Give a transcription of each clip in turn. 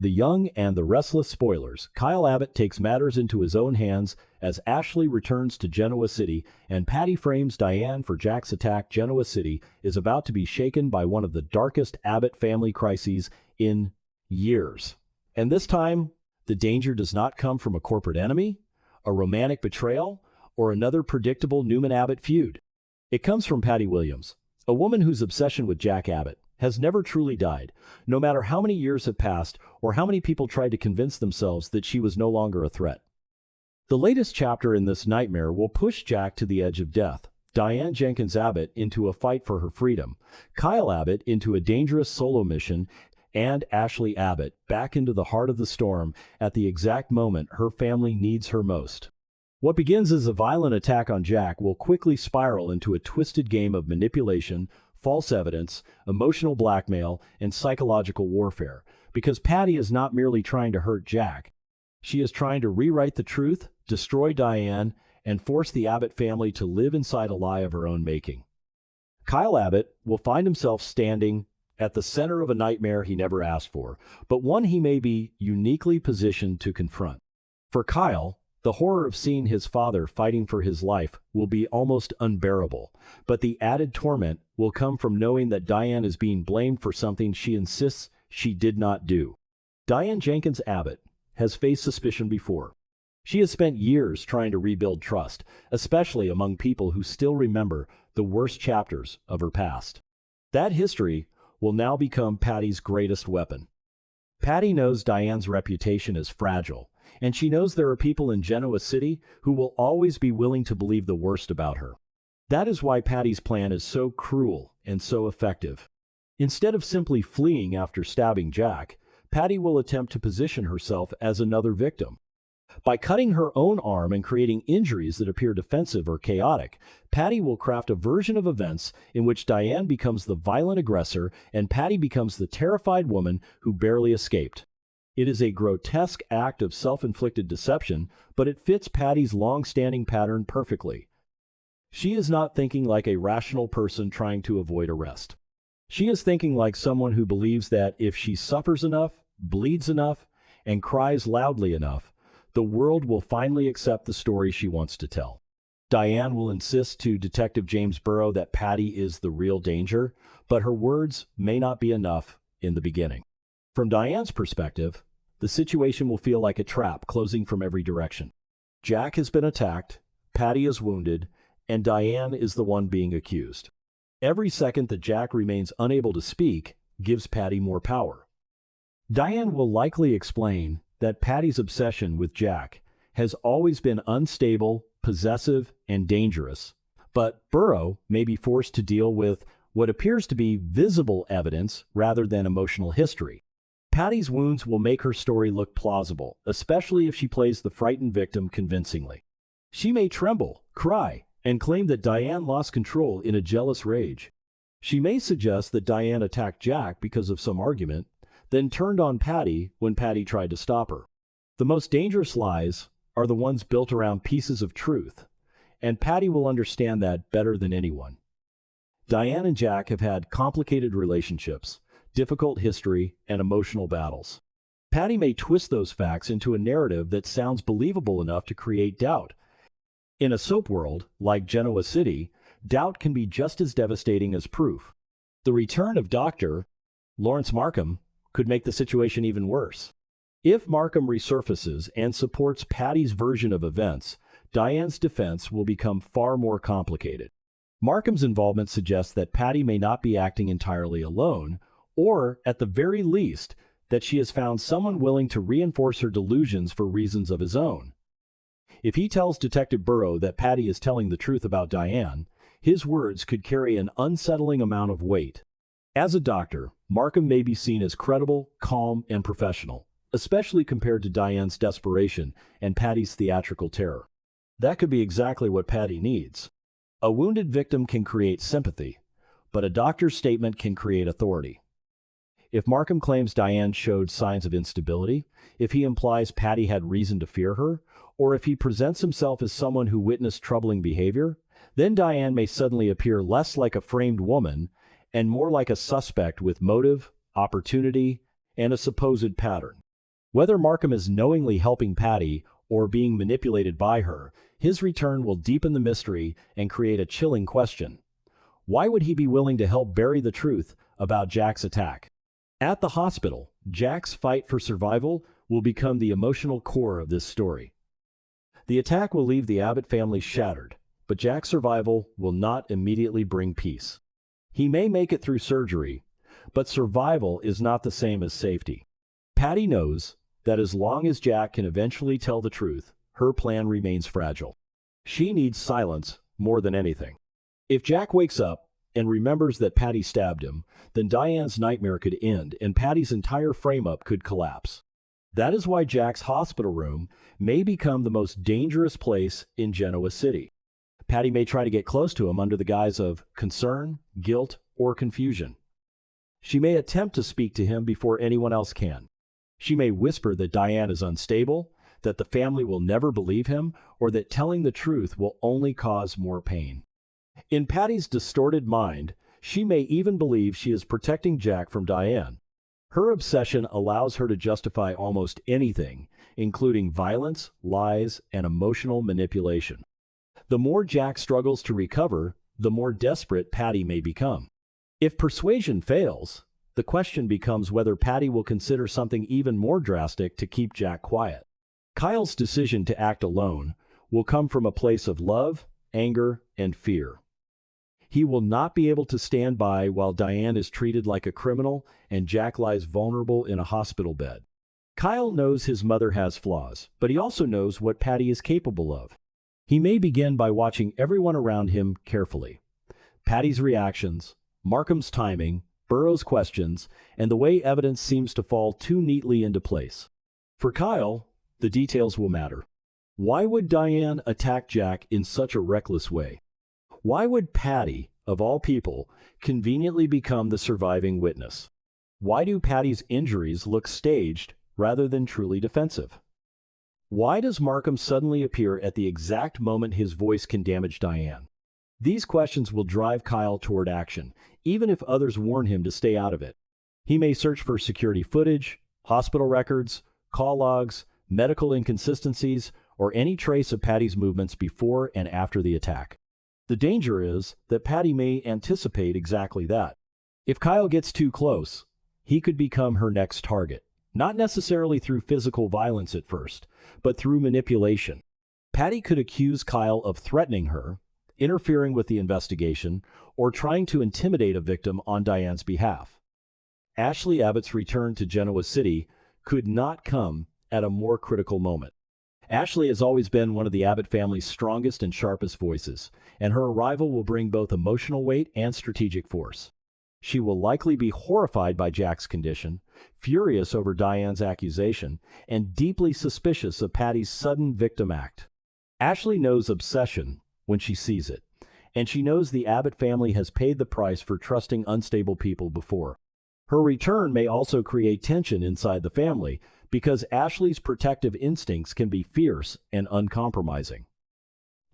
The Young and the Restless Spoilers. Kyle Abbott takes matters into his own hands as Ashley returns to Genoa City and Patty frames Diane for Jack's attack. Genoa City is about to be shaken by one of the darkest Abbott family crises in years. And this time, the danger does not come from a corporate enemy, a romantic betrayal, or another predictable Newman-Abbott feud. It comes from Patty Williams, a woman whose obsession with Jack Abbott has never truly died, no matter how many years have passed or how many people tried to convince themselves that she was no longer a threat. The latest chapter in this nightmare will push Jack to the edge of death, Diane Jenkins Abbott into a fight for her freedom, Kyle Abbott into a dangerous solo mission, and Ashley Abbott back into the heart of the storm at the exact moment her family needs her most. What begins as a violent attack on Jack will quickly spiral into a twisted game of manipulation, false evidence, emotional blackmail, and psychological warfare, because Patty is not merely trying to hurt Jack. She is trying to rewrite the truth, destroy Diane, and force the Abbott family to live inside a lie of her own making. Kyle Abbott will find himself standing at the center of a nightmare he never asked for, but one he may be uniquely positioned to confront. For Kyle, the horror of seeing his father fighting for his life will be almost unbearable, but the added torment will come from knowing that Diane is being blamed for something she insists she did not do. Diane Jenkins Abbott has faced suspicion before. She has spent years trying to rebuild trust, especially among people who still remember the worst chapters of her past. That history will now become Patty's greatest weapon. Patty knows Diane's reputation is fragile, and she knows there are people in Genoa City who will always be willing to believe the worst about her. That is why Patty's plan is so cruel and so effective. Instead of simply fleeing after stabbing Jack, Patty will attempt to position herself as another victim. By cutting her own arm and creating injuries that appear defensive or chaotic, Patty will craft a version of events in which Diane becomes the violent aggressor and Patty becomes the terrified woman who barely escaped. It is a grotesque act of self-inflicted deception, but it fits Patty's long-standing pattern perfectly. She is not thinking like a rational person trying to avoid arrest. She is thinking like someone who believes that if she suffers enough, bleeds enough, and cries loudly enough, the world will finally accept the story she wants to tell. Diane will insist to Detective James Burrow that Patty is the real danger, but her words may not be enough in the beginning. From Diane's perspective, the situation will feel like a trap closing from every direction. Jack has been attacked, Patty is wounded, and Diane is the one being accused. Every second that Jack remains unable to speak gives Patty more power. Diane will likely explain that Patty's obsession with Jack has always been unstable, possessive, and dangerous, but Burrow may be forced to deal with what appears to be visible evidence rather than emotional history. Patty's wounds will make her story look plausible, especially if she plays the frightened victim convincingly. She may tremble, cry, and claim that Diane lost control in a jealous rage. She may suggest that Diane attacked Jack because of some argument, then turned on Patty when Patty tried to stop her. The most dangerous lies are the ones built around pieces of truth, and Patty will understand that better than anyone. Diane and Jack have had complicated relationships, difficult history, and emotional battles. Patty may twist those facts into a narrative that sounds believable enough to create doubt. In a soap world, like Genoa City, doubt can be just as devastating as proof. The return of Dr. Lawrence Markham could make the situation even worse. If Markham resurfaces and supports Patty's version of events, Diane's defense will become far more complicated. Markham's involvement suggests that Patty may not be acting entirely alone, or, at the very least, that she has found someone willing to reinforce her delusions for reasons of his own. If he tells Detective Burrow that Patty is telling the truth about Diane, his words could carry an unsettling amount of weight. As a doctor, Markham may be seen as credible, calm, and professional, especially compared to Diane's desperation and Patty's theatrical terror. That could be exactly what Patty needs. A wounded victim can create sympathy, but a doctor's statement can create authority. If Markham claims Diane showed signs of instability, if he implies Patty had reason to fear her, or if he presents himself as someone who witnessed troubling behavior, then Diane may suddenly appear less like a framed woman and more like a suspect with motive, opportunity, and a supposed pattern. Whether Markham is knowingly helping Patty or being manipulated by her, his return will deepen the mystery and create a chilling question. Why would he be willing to help bury the truth about Jack's attack? At the hospital, Jack's fight for survival will become the emotional core of this story. The attack will leave the Abbott family shattered, but Jack's survival will not immediately bring peace. He may make it through surgery, but survival is not the same as safety. Patty knows that as long as Jack can eventually tell the truth, her plan remains fragile. She needs silence more than anything. If Jack wakes up and remembers that Patty stabbed him, then Diane's nightmare could end and Patty's entire frame-up could collapse. That is why Jack's hospital room may become the most dangerous place in Genoa City. Patty may try to get close to him under the guise of concern, guilt, or confusion. She may attempt to speak to him before anyone else can. She may whisper that Diane is unstable, that the family will never believe him, or that telling the truth will only cause more pain. In Patty's distorted mind, she may even believe she is protecting Jack from Diane. Her obsession allows her to justify almost anything, including violence, lies, and emotional manipulation. The more Jack struggles to recover, the more desperate Patty may become. If persuasion fails, the question becomes whether Patty will consider something even more drastic to keep Jack quiet. Kyle's decision to act alone will come from a place of love, anger, and fear. He will not be able to stand by while Diane is treated like a criminal and Jack lies vulnerable in a hospital bed. Kyle knows his mother has flaws, but he also knows what Patty is capable of. He may begin by watching everyone around him carefully. Patty's reactions, Markham's timing, Burrow's questions, and the way evidence seems to fall too neatly into place. For Kyle, the details will matter. Why would Diane attack Jack in such a reckless way? Why would Patty, of all people, conveniently become the surviving witness? Why do Patty's injuries look staged rather than truly defensive? Why does Markham suddenly appear at the exact moment his voice can damage Diane? These questions will drive Kyle toward action, even if others warn him to stay out of it. He may search for security footage, hospital records, call logs, medical inconsistencies, or any trace of Patty's movements before and after the attack. The danger is that Patty may anticipate exactly that. If Kyle gets too close, he could become her next target, not necessarily through physical violence at first, but through manipulation. Patty could accuse Kyle of threatening her, interfering with the investigation, or trying to intimidate a victim on Diane's behalf. Ashley Abbott's return to Genoa City could not come at a more critical moment. Ashley has always been one of the Abbott family's strongest and sharpest voices, and her arrival will bring both emotional weight and strategic force. She will likely be horrified by Jack's condition, furious over Diane's accusation, and deeply suspicious of Patty's sudden victim act. Ashley knows obsession when she sees it, and she knows the Abbott family has paid the price for trusting unstable people before. Her return may also create tension inside the family, because Ashley's protective instincts can be fierce and uncompromising.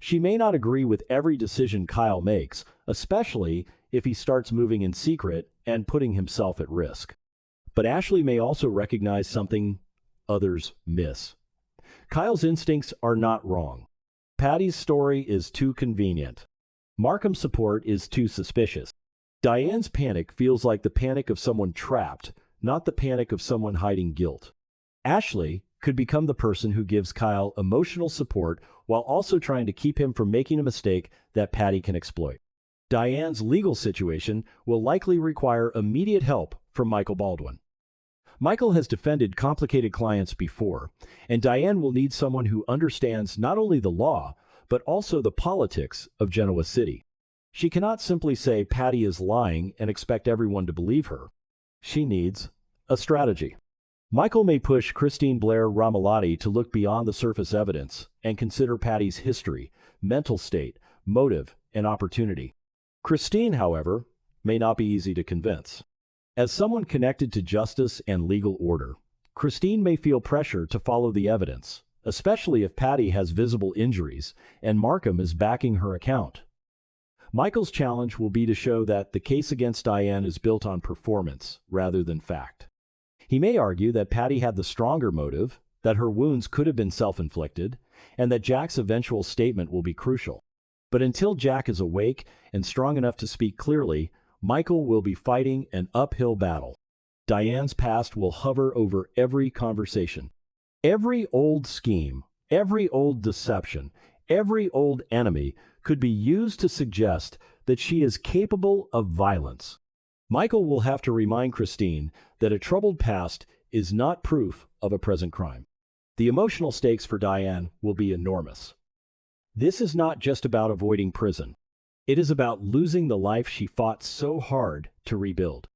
She may not agree with every decision Kyle makes, especially if he starts moving in secret and putting himself at risk. But Ashley may also recognize something others miss. Kyle's instincts are not wrong. Patty's story is too convenient. Markham's support is too suspicious. Diane's panic feels like the panic of someone trapped, not the panic of someone hiding guilt. Ashley could become the person who gives Kyle emotional support while also trying to keep him from making a mistake that Patty can exploit. Diane's legal situation will likely require immediate help from Michael Baldwin. Michael has defended complicated clients before, and Diane will need someone who understands not only the law, but also the politics of Genoa City. She cannot simply say Patty is lying and expect everyone to believe her. She needs a strategy. Michael may push Christine Blair Ramalotti to look beyond the surface evidence and consider Patty's history, mental state, motive, and opportunity. Christine, however, may not be easy to convince. As someone connected to justice and legal order, Christine may feel pressure to follow the evidence, especially if Patty has visible injuries and Markham is backing her account. Michael's challenge will be to show that the case against Diane is built on performance rather than fact. He may argue that Patty had the stronger motive, that her wounds could have been self-inflicted, and that Jack's eventual statement will be crucial. But until Jack is awake and strong enough to speak clearly, Michael will be fighting an uphill battle. Diane's past will hover over every conversation. Every old scheme, every old deception, every old enemy could be used to suggest that she is capable of violence. Michael will have to remind Christine that a troubled past is not proof of a present crime. The emotional stakes for Diane will be enormous. This is not just about avoiding prison. It is about losing the life she fought so hard to rebuild.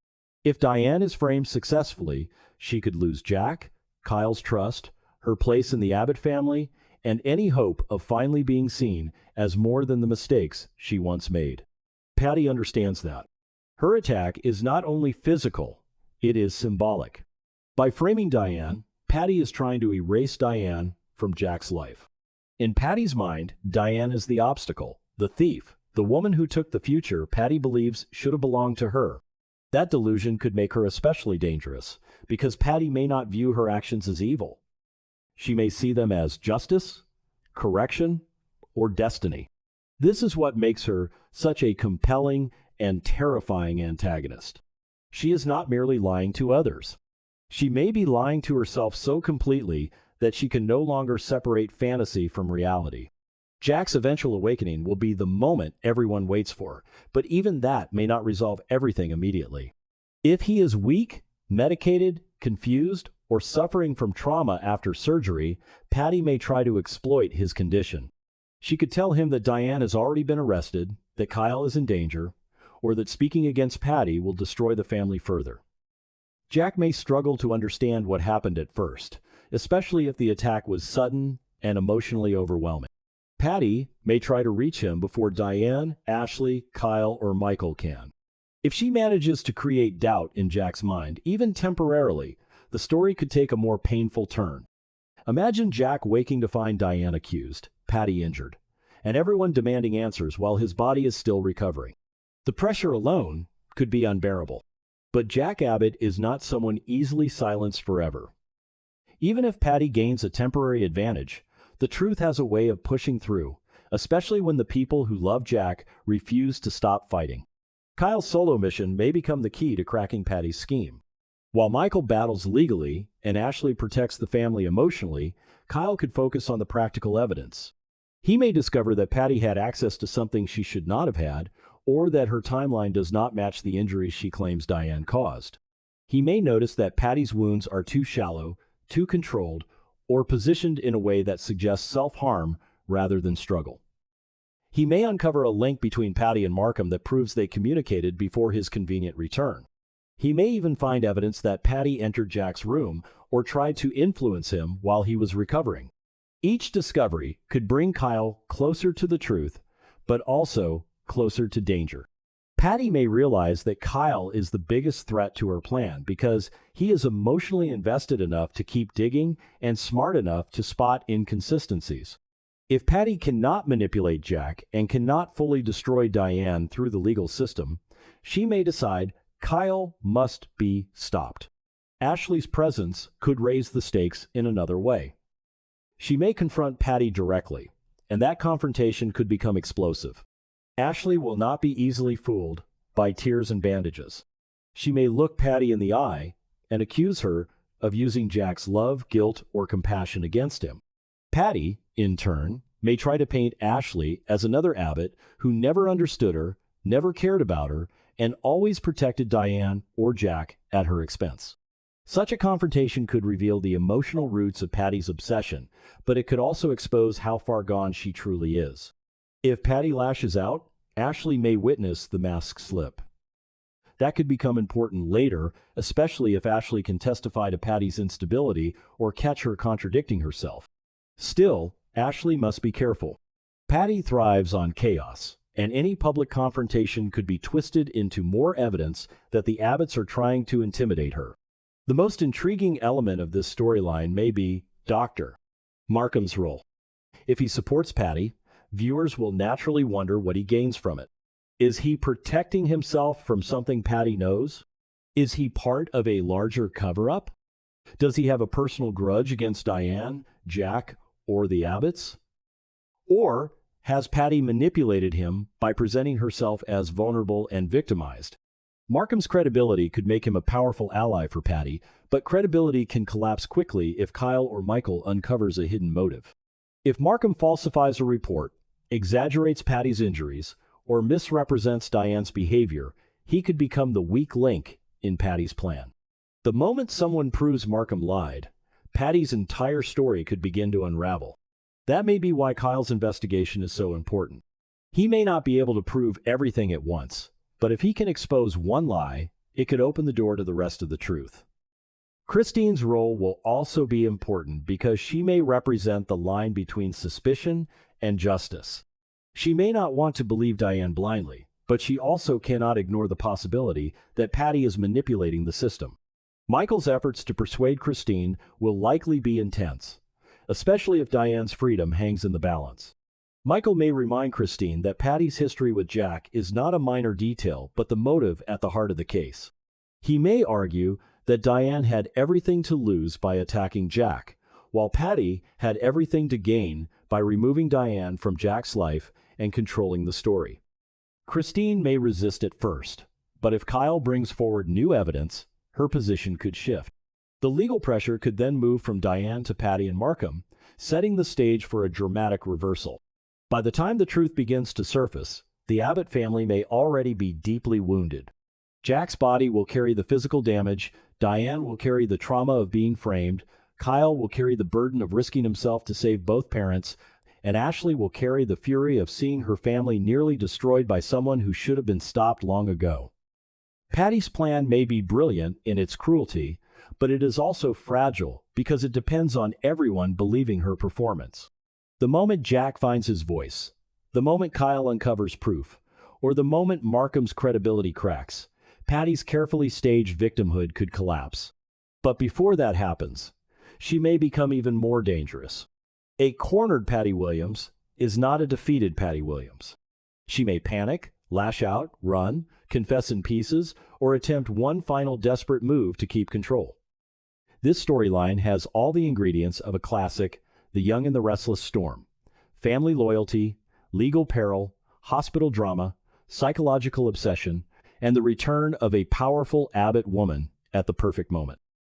If Diane is framed successfully, she could lose Jack, Kyle's trust, her place in the Abbott family, and any hope of finally being seen as more than the mistakes she once made. Patty understands that. Her attack is not only physical, it is symbolic. By framing Diane, Patty is trying to erase Diane from Jack's life. In Patty's mind, Diane is the obstacle, the thief, the woman who took the future Patty believes should have belonged to her. That delusion could make her especially dangerous, because Patty may not view her actions as evil. She may see them as justice, correction, or destiny. This is what makes her such a compelling and terrifying antagonist. She is not merely lying to others. She may be lying to herself so completely that she can no longer separate fantasy from reality. Jack's eventual awakening will be the moment everyone waits for, but even that may not resolve everything immediately. If he is weak, medicated, confused, or suffering from trauma after surgery, Patty may try to exploit his condition. She could tell him that Diane has already been arrested, that Kyle is in danger, or that speaking against Patty will destroy the family further. Jack may struggle to understand what happened at first, especially if the attack was sudden and emotionally overwhelming. Patty may try to reach him before Diane, Ashley, Kyle, or Michael can. If she manages to create doubt in Jack's mind, even temporarily, the story could take a more painful turn. Imagine Jack waking to find Diane accused, Patty injured, and everyone demanding answers while his body is still recovering. The pressure alone could be unbearable. But Jack Abbott is not someone easily silenced forever. Even if Patty gains a temporary advantage, the truth has a way of pushing through, especially when the people who love Jack refuse to stop fighting. Kyle's solo mission may become the key to cracking Patty's scheme. While Michael battles legally and Ashley protects the family emotionally, Kyle could focus on the practical evidence. He may discover that Patty had access to something she should not have had, or that her timeline does not match the injuries she claims Diane caused. He may notice that Patty's wounds are too shallow, too controlled, or positioned in a way that suggests self-harm rather than struggle. He may uncover a link between Patty and Markham that proves they communicated before his convenient return. He may even find evidence that Patty entered Jack's room or tried to influence him while he was recovering. Each discovery could bring Kyle closer to the truth, but also closer to danger. Patty may realize that Kyle is the biggest threat to her plan because he is emotionally invested enough to keep digging and smart enough to spot inconsistencies. If Patty cannot manipulate Jack and cannot fully destroy Diane through the legal system, she may decide Kyle must be stopped. Ashley's presence could raise the stakes in another way. She may confront Patty directly, and that confrontation could become explosive. Ashley will not be easily fooled by tears and bandages. She may look Patty in the eye and accuse her of using Jack's love, guilt, or compassion against him. Patty, in turn, may try to paint Ashley as another Abbott who never understood her, never cared about her, and always protected Diane or Jack at her expense. Such a confrontation could reveal the emotional roots of Patty's obsession, but it could also expose how far gone she truly is. If Patty lashes out, Ashley may witness the mask slip. That could become important later, especially if Ashley can testify to Patty's instability or catch her contradicting herself. Still, Ashley must be careful. Patty thrives on chaos, and any public confrontation could be twisted into more evidence that the Abbotts are trying to intimidate her. The most intriguing element of this storyline may be Dr. Markham's role. If he supports Patty, viewers will naturally wonder what he gains from it. Is he protecting himself from something Patty knows? Is he part of a larger cover-up? Does he have a personal grudge against Diane, Jack, or the Abbotts? Or has Patty manipulated him by presenting herself as vulnerable and victimized? Markham's credibility could make him a powerful ally for Patty, but credibility can collapse quickly if Kyle or Michael uncovers a hidden motive. If Markham falsifies a report, exaggerates Patty's injuries, or misrepresents Diane's behavior, he could become the weak link in Patty's plan. The moment someone proves Markham lied, Patty's entire story could begin to unravel. That may be why Kyle's investigation is so important. He may not be able to prove everything at once, but if he can expose one lie, it could open the door to the rest of the truth. Christine's role will also be important because she may represent the line between suspicion and justice. She may not want to believe Diane blindly, but she also cannot ignore the possibility that Patty is manipulating the system. Michael's efforts to persuade Christine will likely be intense, especially if Diane's freedom hangs in the balance. Michael may remind Christine that Patty's history with Jack is not a minor detail but the motive at the heart of the case. He may argue that Diane had everything to lose by attacking Jack, while Patty had everything to gain by removing Diane from Jack's life and controlling the story. Christine may resist at first, but if Kyle brings forward new evidence, her position could shift. The legal pressure could then move from Diane to Patty and Markham, setting the stage for a dramatic reversal. By the time the truth begins to surface, the Abbott family may already be deeply wounded. Jack's body will carry the physical damage, Diane will carry the trauma of being framed, Kyle will carry the burden of risking himself to save both parents, and Ashley will carry the fury of seeing her family nearly destroyed by someone who should have been stopped long ago. Patty's plan may be brilliant in its cruelty, but it is also fragile because it depends on everyone believing her performance. The moment Jack finds his voice, the moment Kyle uncovers proof, or the moment Markham's credibility cracks, Patty's carefully staged victimhood could collapse. But before that happens, she may become even more dangerous. A cornered Patty Williams is not a defeated Patty Williams. She may panic, lash out, run, confess in pieces, or attempt one final desperate move to keep control. This storyline has all the ingredients of a classic The Young and the Restless Storm: family loyalty, legal peril, hospital drama, psychological obsession, and the return of a powerful Abbott woman at the perfect moment.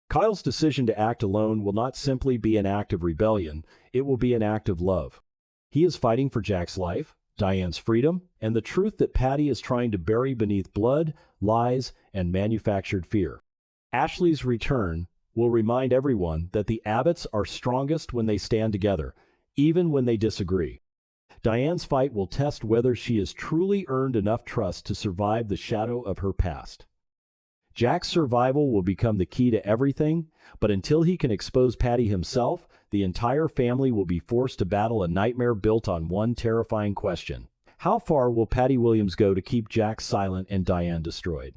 Kyle's decision to act alone will not simply be an act of rebellion, it will be an act of love. He is fighting for Jack's life, Diane's freedom, and the truth that Patty is trying to bury beneath blood, lies, and manufactured fear. Ashley's return will remind everyone that the Abbotts are strongest when they stand together, even when they disagree. Diane's fight will test whether she has truly earned enough trust to survive the shadow of her past. Jack's survival will become the key to everything, but until he can expose Patty himself, the entire family will be forced to battle a nightmare built on one terrifying question: how far will Patty Williams go to keep Jack silent and Diane destroyed?